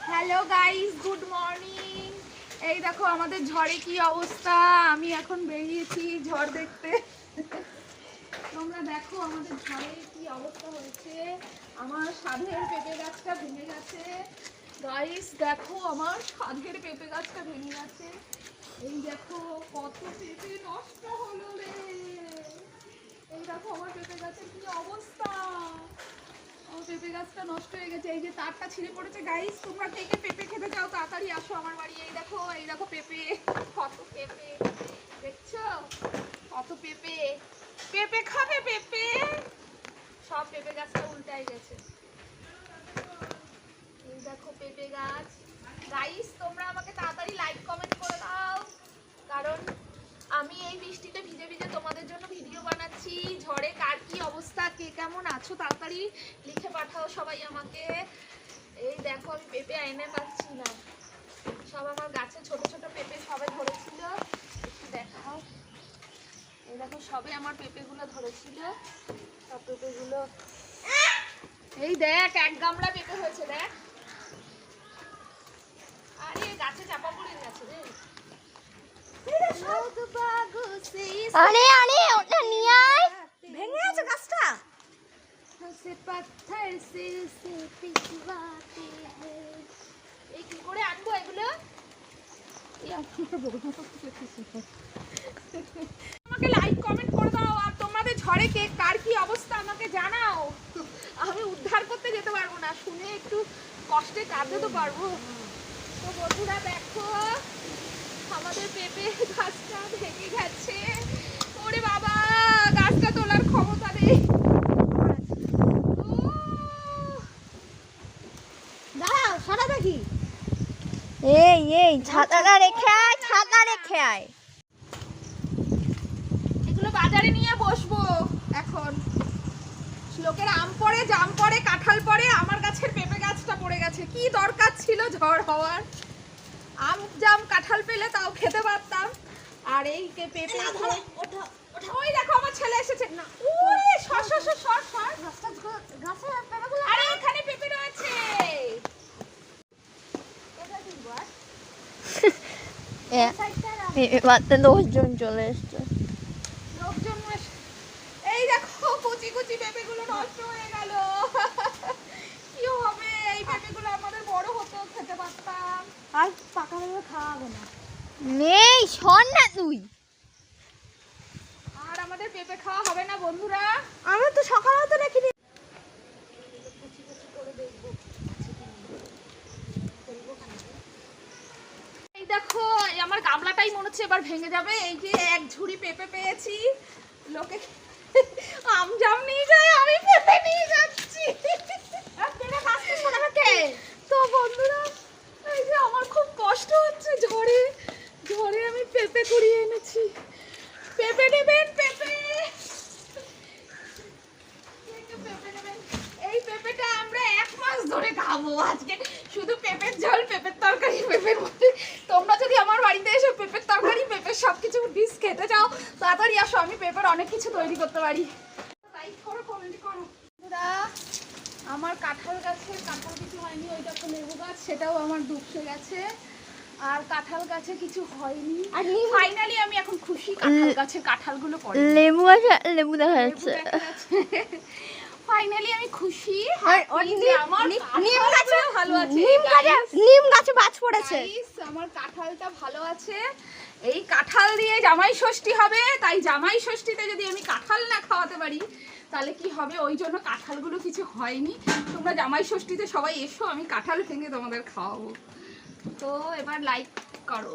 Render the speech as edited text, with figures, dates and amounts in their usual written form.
Hello guys, good morning. এই দেখো আমাদের ঝড়ে কি অবস্থা। আমি এখন বেরিয়েছি ঝড় দেখতে। তোমরা দেখো আমাদের ঝড়ে কি অবস্থা হয়েছে। আমার সাধের পেঁপে গাছটা ভেঙে গেছে। গাইস দেখো আমার সাধের পেঁপে গাছটা ভেঙে গেছে। এই দেখো কত পেঁপে নষ্ট হলো রে। এই দেখো আমার পেঁপে গাছের কি অবস্থা। আমার পেঁপে গাছটা নষ্ট হয়ে গেছে। এই যে তারটা ছিঁড়ে পড়েছে। গাইস তোমরা কে কে পেঁপে খেতে চাও তাড়াতাড়ি আসো আমার বাড়ি। এই দেখো পেঁপে, কত পেঁপে দেখছো, কত পেঁপে। পেঁপে খাবে পেঁপে। সব পেঁপে গাছটা উল্টাই গেছে। এই দেখো পেঁপে গাছ। গাইস তোমরা আমাকে তাড়াতাড়ি লাইক কমেন্ট করে দাও, কারণ আমি এই বৃষ্টিতে ভিজে ভিজে তোমাদের জন্য ভিডিও বানাচ্ছি। ঝড়ে কার কি অবস্থা, কে কেমন আছো তাড়াতাড়ি লিখে পাঠাও সবাই আমাকে। এই দেখো আমি পেঁপে এনে পাচ্ছি না। সব আমার গাছে ছোট ছোট পেঁপে সবে ধরেছিল, একটু দেখাও। এই দেখো সবে আমার পেঁপেগুলো ধরেছিল, সব পেঁপেগুলো এই দেখ এক গামলা পেঁপে হয়েছে দেখ। আরে গাছে চাপা পড়ে গেছে রে। আরে আরে ওটা নিয়ে আয়, ভেঙে আছে গাছটা। এই কি করে আনবো এগুলো। আমাকে লাইক কমেন্ট করে দাও, আর তোমাদের ঝড়ে কে কার কি অবস্থা আমাকে জানাও। আমি উদ্ধার করতে যেতে পারবো না, শুনে একটু কষ্টে কাঁদতে তো পারবো। তো বন্ধুরা দেখো আমাদের পেঁপে গাছটা ভেঙে গেছে। ওরে বাবা, গাছটা তোলার ক্ষমতা নেই। দাঁড়াও সারা দেখি। এই ছাতাটা রেখে আয়, ছাতা রেখে আয়। এগুলো বাজারে নিয়ে বসবো এখন। লোকের আম পড়ে, জাম পড়ে, কাঁঠাল পড়ে, আমার গাছের পেঁপে গাছটা পড়ে গেছে। কি দরকার ছিল ঝড় হওয়ার। আম জাম কাঁঠাল পেলে তাও খেতে পারতাম, আর এই পেঁপে। ওই দেখো আমার ছেলে এসেছে। ওরে সর সর সর সর সর। আরে এখানে পেঁপে রয়েছে। লোকজন চলে এসছে। লোকজন এই দেখো কুচি কুচি পেঁপেগুলো নষ্ট হয়ে গেল। কি হবে, এই পেঁপেগুলো আমাদের বড় হতো, খেতে পারতাম। আর পাকা পেঁপে খাওয়া হবে না। নেই শোন না তুই। আর আমাদের পেঁপে খাওয়া হবে না বন্ধুরা। আমি তো সকালে তো দেখিনি। এই দেখো এই আমার গামলাটাই মনে হচ্ছে এবার ভেঙে যাবে। এই যে এক ঝুড়ি পেঁপে পেয়েছি। লোকে আম জাম নিয়ে যায়, আমি পেঁপে নিয়ে যাচ্ছি। তো বন্ধুরা এই যে আমার খুব কষ্ট হচ্ছে। ঝড়ে ঝড়ে আমি পেঁপে কুড়িয়ে এনেছি। পেঁপে নেবেন, পেঁপে পেঁপে নেবেন। এই পেঁপেটা আমরা 1 মাস ধরে খাবো আজকে। শুধু পেঁপের ঝোল, পেঁপের তরকারি, পেঁপের মধ্যে। তোমরা যদি আমার বাড়িতে এসে পেঁপের তরকারি, পেঁপের সবকিছু ডিশ খেতে চাও তাড়াতাড়ি আসো, আমি পেঁপের অনেক কিছু তৈরি করতে পারি। লাইক করো, কমেন্ট করো। আমার কাঁঠাল গাছের কাঁঠাল কিছু হয়নি। ওই দেখো লেবু গাছ, সেটাও আমার ডুবছে গেছে। আর কাঁঠাল গাছে কিছু হয়নি। ফাইনালি আমি এখন খুশি, কাঁঠাল গাছের কাঁঠালগুলো পড়ে। লেবু আছে, লেবু দেখা যাচ্ছে। ফাইনালি আমি খুশি। আমার নিম গাছে ভালো আছে, নিম গাছে বাজ পড়েছে। আমার কাঁঠালটা ভালো আছে। এই কাঁঠাল দিয়ে জামাই ষষ্ঠী হবে, তাই জামাই ষষ্ঠীতে যদি আমি কাঁঠাল না খাওয়াতে পারি তাহলে কি হবে। ওই জন্য কাঁঠালগুলো কিছু হয়নি। তোমরা জামাই ষষ্ঠীতে সবাই এসো, আমি কাঁঠাল ভেঙে তোমাদের খাওয়াবো। তো এবার লাইক করো।